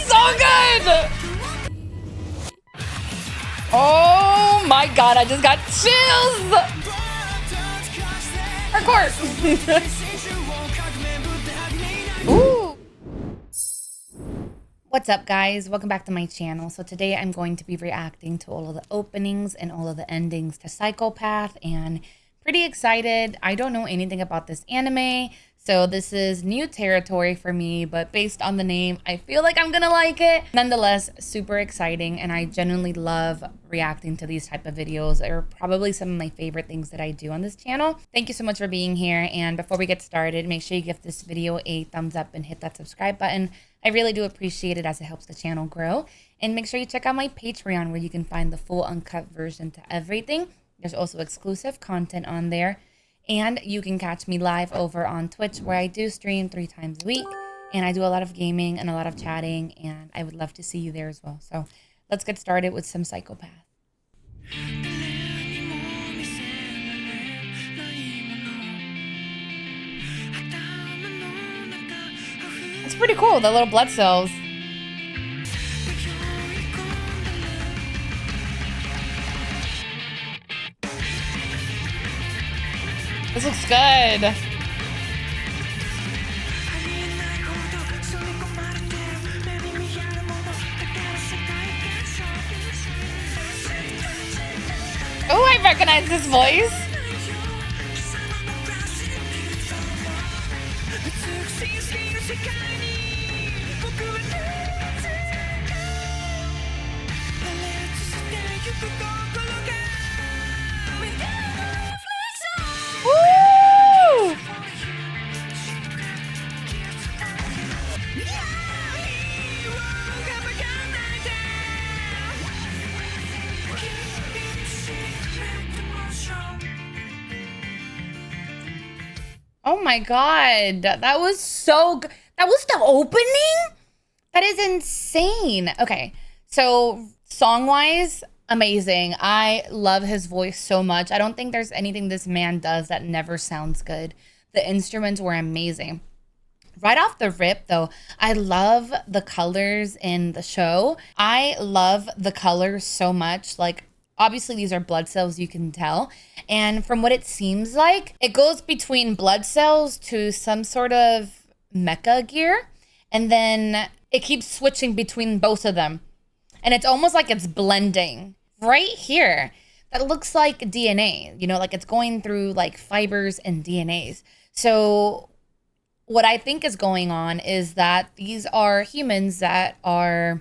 so good! Oh my god, I just got chills! Hardcore! Ooh. What's up, guys? Welcome back to my channel. So today I'm going to be reacting to all of the openings and all of the endings to Psychopath, and pretty excited. I don't know anything about this anime, so this is new territory for me, but based on the name, I feel like I'm gonna like it. Nonetheless, super exciting, and I genuinely love reacting to these type of videos. They're probably some of my favorite things that I do on this channel. Thank you so much for being here, and before we get started, make sure you give this video a thumbs up and hit that subscribe button. I really do appreciate it as it helps the channel grow. And make sure you check out my Patreon where you can find the full uncut version to everything. There's also exclusive content on there. And you can catch me live over on Twitch where I do stream 3 times a week. And I do a lot of gaming and a lot of chatting. And I would love to see you there as well. So let's get started with some Psychopath. It's pretty cool, the little blood cells. This looks good. Oh, I recognize this voice. Woo! Oh my god, that was so good. That was the opening? That is insane. Okay, so song-wise, amazing. I love his voice so much. I don't think there's anything this man does that never sounds good. The instruments were amazing. Right off the rip, though, I love the colors in the show. I love the colors so much. Like, obviously, these are blood cells, you can tell. And from what it seems like, it goes between blood cells to some sort of mecha gear. And then it keeps switching between both of them. And it's almost like it's blending right here. That looks like DNA, you know, like it's going through like fibers and DNAs. So what I think is going on is that these are humans that are,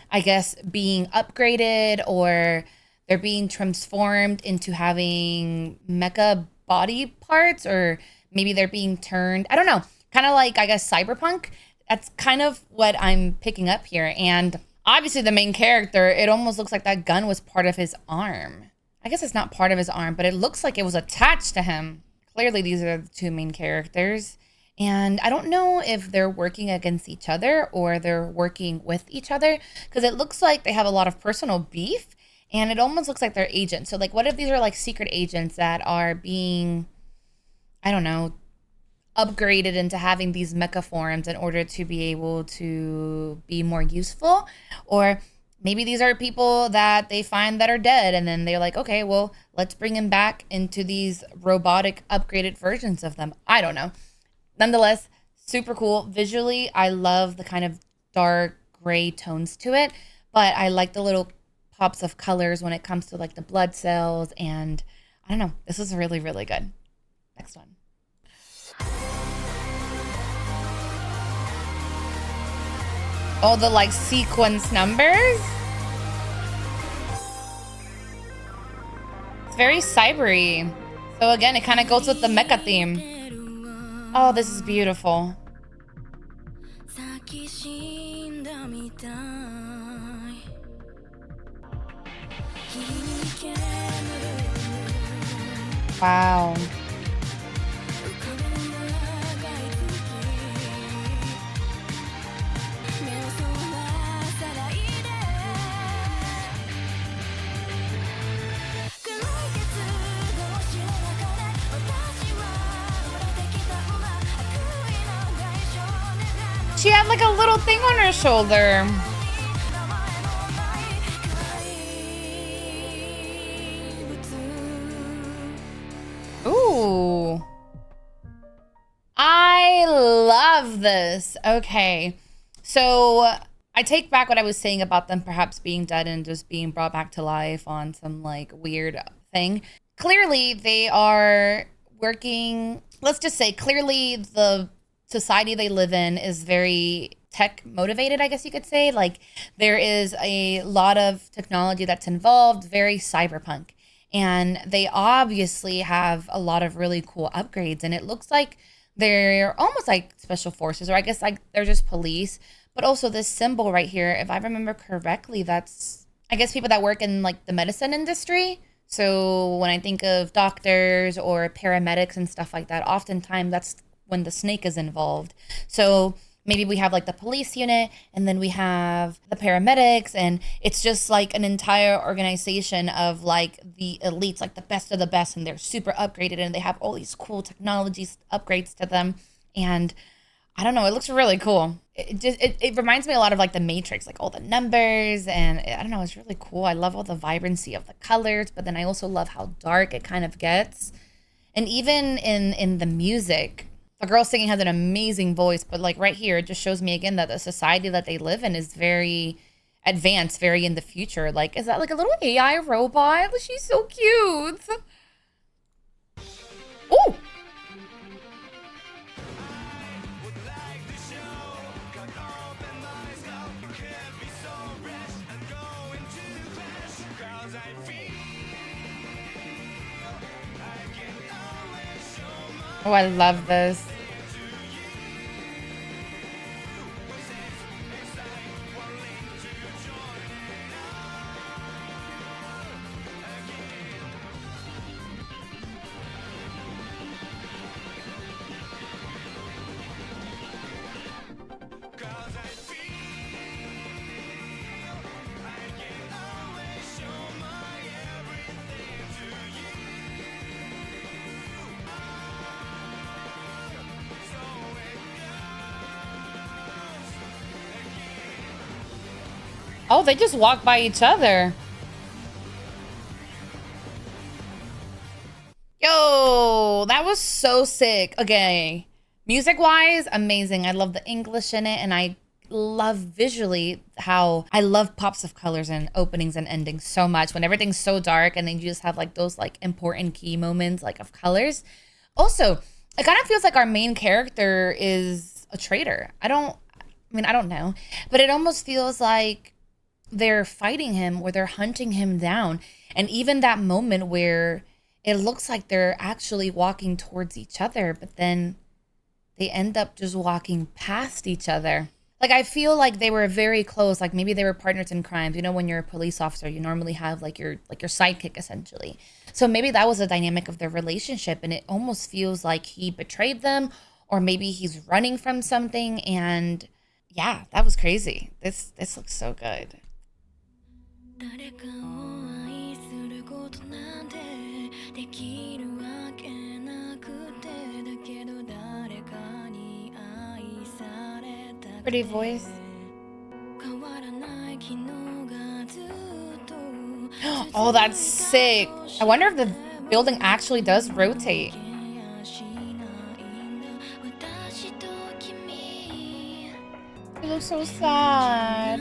I guess, being upgraded, or they're being transformed into having mecha body parts, or maybe they're being turned, I don't know, kind of like, I guess, cyberpunk. That's kind of what I'm picking up here. And obviously the main character, it almost looks like that gun was part of his arm. I guess it's not part of his arm, but it looks like it was attached to him. Clearly these are the 2 main characters. And I don't know if they're working against each other or they're working with each other, because it looks like they have a lot of personal beef, and it almost looks like they're agents. So like, what if these are like secret agents that are being, I don't know, upgraded into having these mecha forms in order to be able to be more useful? Or maybe these are people that they find that are dead, and then they're like, okay, well, let's bring them back into these robotic upgraded versions of them. I don't know. Nonetheless, super cool. Visually, I love the kind of dark gray tones to it, but I like the little pops of colors when it comes to like the blood cells, and I don't know. This is really, really good. Next one. Oh, the like sequence numbers. It's very cybery. So again, it kind of goes with the mecha theme. Oh, this is beautiful. Wow. She had like a little thing on her shoulder. Ooh. I love this. Okay. So I take back what I was saying about them perhaps being dead and just being brought back to life on some like weird thing. Clearly, they are working. Let's just say, clearly, the society they live in is very tech motivated, I guess you could say. Like, there is a lot of technology that's involved, very cyberpunk. And they obviously have a lot of really cool upgrades. And it looks like they're almost like special forces, or I guess like they're just police. But also this symbol right here, if I remember correctly, that's, I guess, people that work in like the medicine industry. So when I think of doctors or paramedics and stuff like that, oftentimes that's when the snake is involved. So maybe we have like the police unit and then we have the paramedics, and it's just like an entire organization of like the elites, like the best of the best, and they're super upgraded and they have all these cool technologies upgrades to them. And I don't know, it looks really cool. It reminds me a lot of like the Matrix, like all the numbers, and I don't know, it's really cool. I love all the vibrancy of the colors, but then I also love how dark it kind of gets. And even in the music, the girl singing has an amazing voice, but like right here, it just shows me again that the society that they live in is very advanced, very in the future. Like, is that like a little AI robot? She's so cute. Oh! Oh, I love this. Oh, they just walk by each other. Yo, that was so sick. Okay. Music-wise, amazing. I love the English in it, and I love visually how I love pops of colors and openings and endings so much. When everything's so dark and then you just have like those like important key moments like of colors. Also, it kind of feels like our main character is a traitor. I don't know, but it almost feels like they're fighting him or they're hunting him down. And even that moment where it looks like they're actually walking towards each other, but then they end up just walking past each other. Like, I feel like they were very close. Like maybe they were partners in crimes. You know, when you're a police officer, you normally have like your sidekick essentially. So maybe that was a dynamic of their relationship, and it almost feels like he betrayed them, or maybe he's running from something. And yeah, that was crazy. This looks so good. Pretty voice. Oh, that's sick. I wonder if the building actually does rotate. It looks so sad.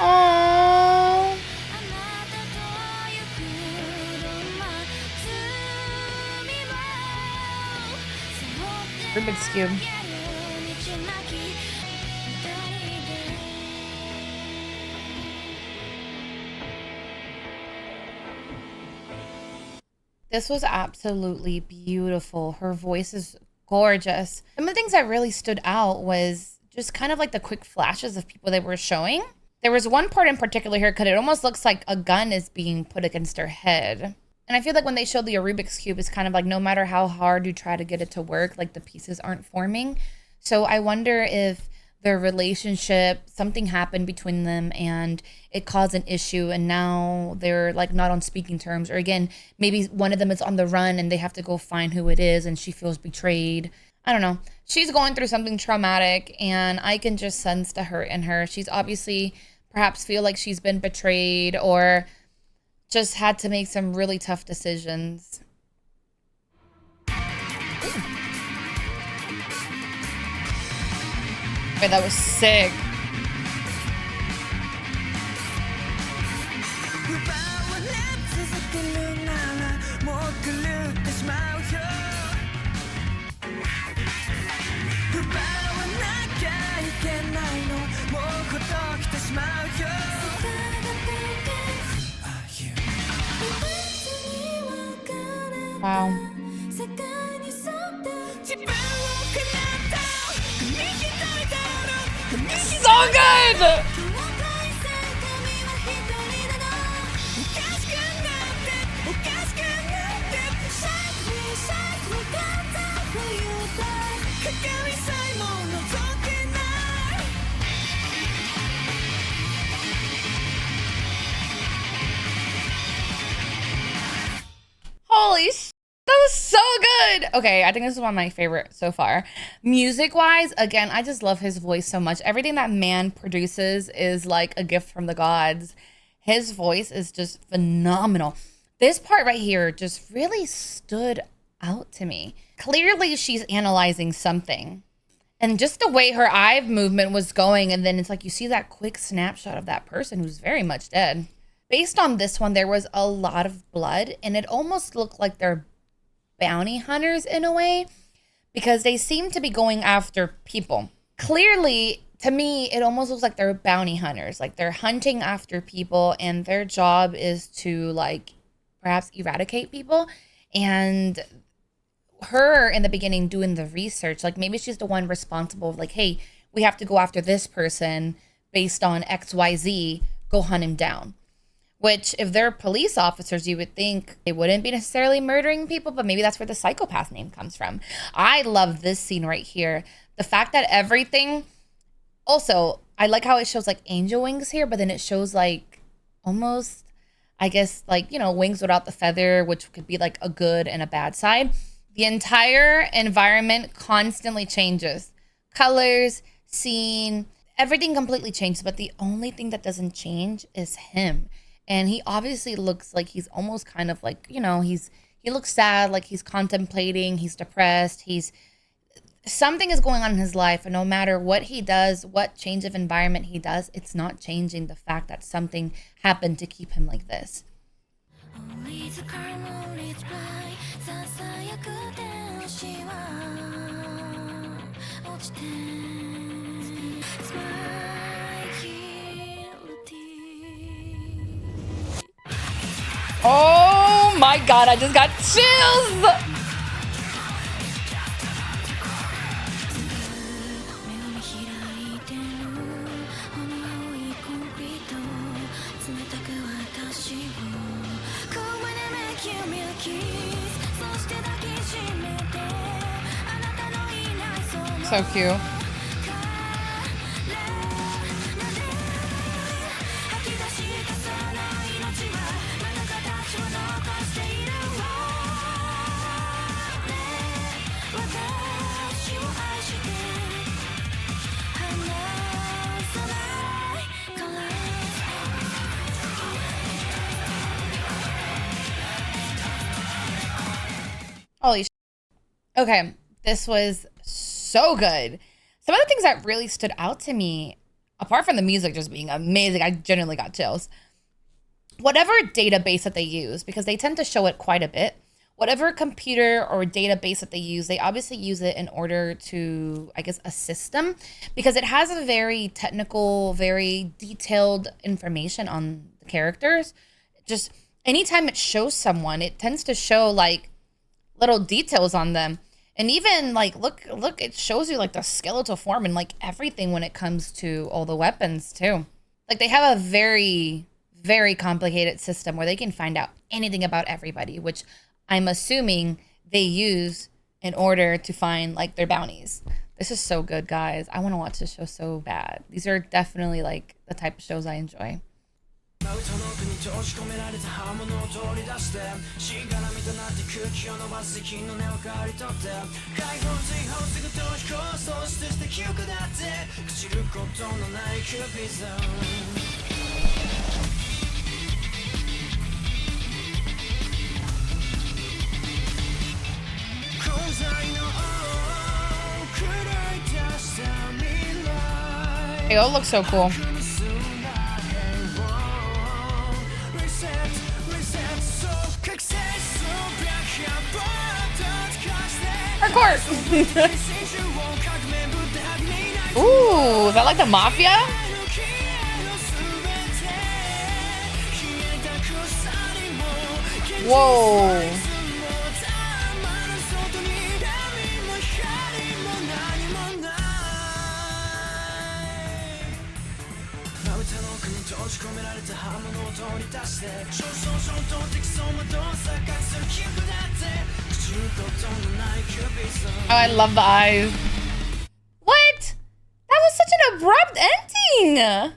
Aww. Rubik's Cube. This was absolutely beautiful. Her voice is gorgeous. Some of the things that really stood out was just kind of like the quick flashes of people they were showing. There was one part in particular here because it almost looks like a gun is being put against her head. And I feel like when they showed the Rubik's Cube, it's kind of like no matter how hard you try to get it to work, like the pieces aren't forming. So I wonder if their relationship, something happened between them and it caused an issue, and now they're like not on speaking terms. Or again, maybe one of them is on the run and they have to go find who it is and she feels betrayed. I don't know. She's going through something traumatic and I can just sense the hurt in her. She's obviously perhaps feel like she's been betrayed or just had to make some really tough decisions. Wait, that was sick. Wow. So good! Holy sh! That was so good. Okay, I think this is one of my favorite so far. Music wise, again, I just love his voice so much. Everything that man produces is like a gift from the gods. His voice is just phenomenal. This part right here just really stood out to me. Clearly, she's analyzing something. And just the way her eye movement was going, and then it's like you see that quick snapshot of that person who's very much dead. Based on this one, there was a lot of blood, and it almost looked like they're bounty hunters in a way, because they seem to be going after people. Clearly, to me, it almost looks like they're bounty hunters. Like they're hunting after people, and their job is to like perhaps eradicate people. And her in the beginning doing the research, like maybe she's the one responsible, like, hey, we have to go after this person based on XYZ, go hunt him down. Which, if they're police officers, you would think they wouldn't be necessarily murdering people, but maybe that's where the psychopath name comes from. I love this scene right here. The fact that everything... Also, I like how it shows like angel wings here, but then it shows like almost, I guess, like, you know, wings without the feather, which could be like a good and a bad side. The entire environment constantly changes. Colors, scene, everything completely changes, but the only thing that doesn't change is him. And he obviously looks like he's almost kind of like, you know, he looks sad, like he's contemplating, he's depressed, something is going on in his life. And no matter what he does, what change of environment he does, it's not changing the fact that something happened to keep him like this. Oh my god, I just got chills! So cute. Holy sh! Okay, this was so good. Some of the things that really stood out to me, apart from the music just being amazing, I genuinely got chills. Whatever database that they use, because they tend to show it quite a bit, whatever computer or database that they use, they obviously use it in order to, I guess, assist them, because it has a very technical, very detailed information on the characters. Just anytime it shows someone, it tends to show like little details on them. And even like, look, it shows you like the skeletal form and like everything when it comes to all the weapons too. Like they have a very, very complicated system where they can find out anything about everybody, which I'm assuming they use in order to find like their bounties. This is so good, guys. I want to watch this show so bad. These are definitely like the type of shows I enjoy. They all look so cool. Hardcore. Ooh, is that like the mafia? Whoa. Oh, I love the eyes. What? That was such an abrupt ending.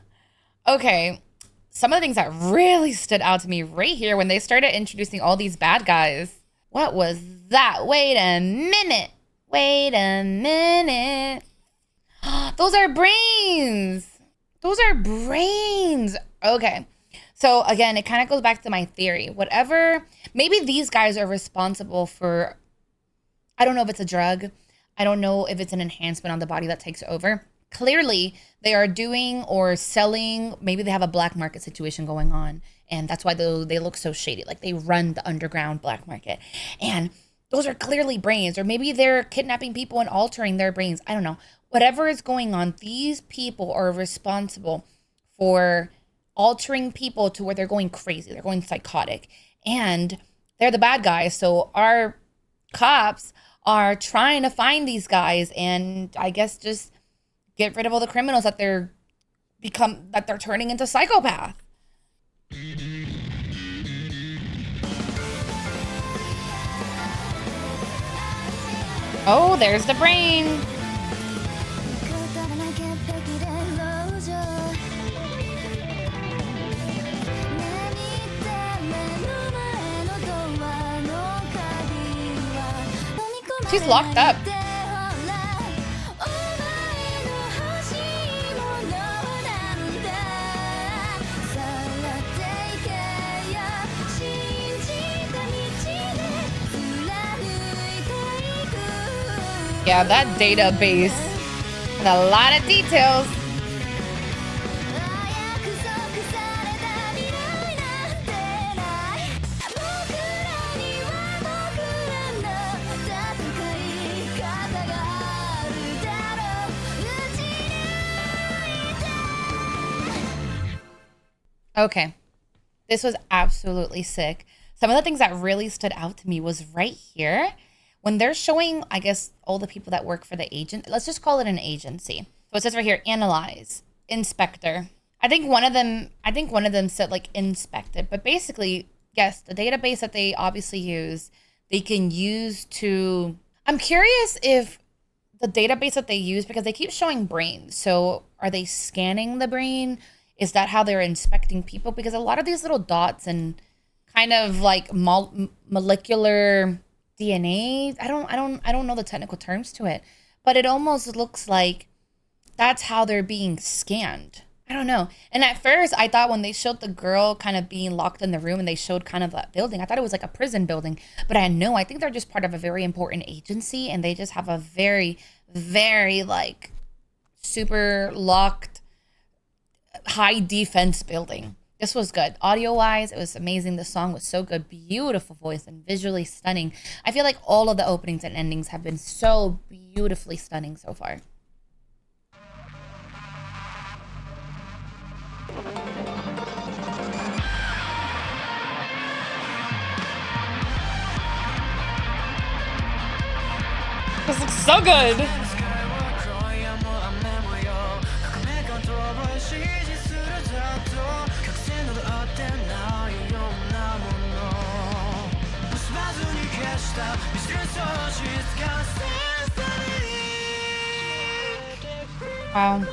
Okay, some of the things that really stood out to me right here when they started introducing all these bad guys. What was that? Wait a minute. Wait a minute. Those are brains. Those are brains. Okay. So again, it kind of goes back to my theory. Whatever, maybe these guys are responsible for, I don't know if it's a drug. I don't know if it's an enhancement on the body that takes over. Clearly, they are doing or selling, maybe they have a black market situation going on. And that's why they look so shady. Like they run the underground black market. And those are clearly brains. Or maybe they're kidnapping people and altering their brains. I don't know. Whatever is going on, these people are responsible for altering people to where they're going crazy. They're going psychotic. And they're the bad guys. So our cops are trying to find these guys and I guess just get rid of all the criminals that they're turning into psychopaths. Oh, there's the brain. She's locked up. Yeah, that database had a lot of details. Okay, this was absolutely sick. Some of the things that really stood out to me was right here when they're showing, I guess, all the people that work for the agent. Let's just call it an agency. So it says right here, analyze, inspector. I think one of them said like inspected, but basically, yes, the database that they obviously use, they can use to, I'm curious if the database that they use, because they keep showing brains. So are they scanning the brain? Is that how they're inspecting people? Because a lot of these little dots and kind of like molecular DNA, I don't know the technical terms to it, but it almost looks like that's how they're being scanned. I don't know. And at first I thought when they showed the girl kind of being locked in the room and they showed kind of that building, I thought it was like a prison building, but I think they're just part of a very important agency and they just have a very, very like super locked high defense building. This was good. Audio wise, it was amazing. The song was so good. Beautiful voice and visually stunning. I feel like all of the openings and endings have been so beautifully stunning so far. This looks so good. Wow.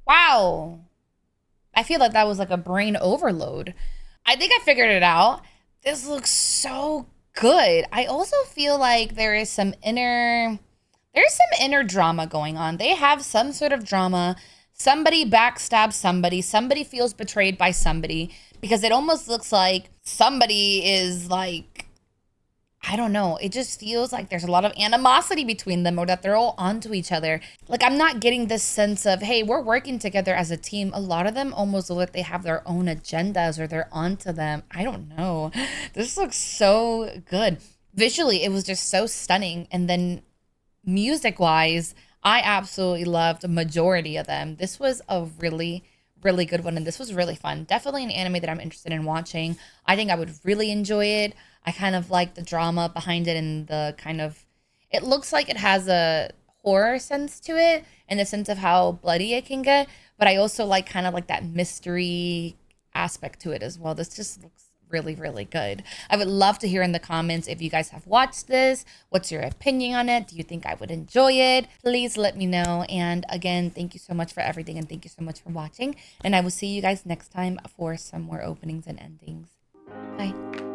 Wow. I feel like that was like a brain overload. I think I figured it out. This looks so good. I also feel like there's some inner drama going on. They have some sort of drama. Somebody backstabs somebody. Somebody feels betrayed by somebody because it almost looks like somebody is like, I don't know. It just feels like there's a lot of animosity between them or that they're all onto each other. Like, I'm not getting this sense of, hey, we're working together as a team. A lot of them almost look like they have their own agendas or they're onto them. I don't know. This looks so good. Visually, it was just so stunning. And then music wise, I absolutely loved a majority of them. This was a really, really good one. And this was really fun. Definitely an anime that I'm interested in watching. I think I would really enjoy it. I kind of like the drama behind it and the kind of, it looks like it has a horror sense to it in the sense of how bloody it can get. But I also like kind of like that mystery aspect to it as well. This just looks really, really good. I would love to hear in the comments if you guys have watched this. What's your opinion on it? Do you think I would enjoy it? Please let me know. And again, thank you so much for everything and thank you so much for watching. And I will see you guys next time for some more openings and endings. Bye.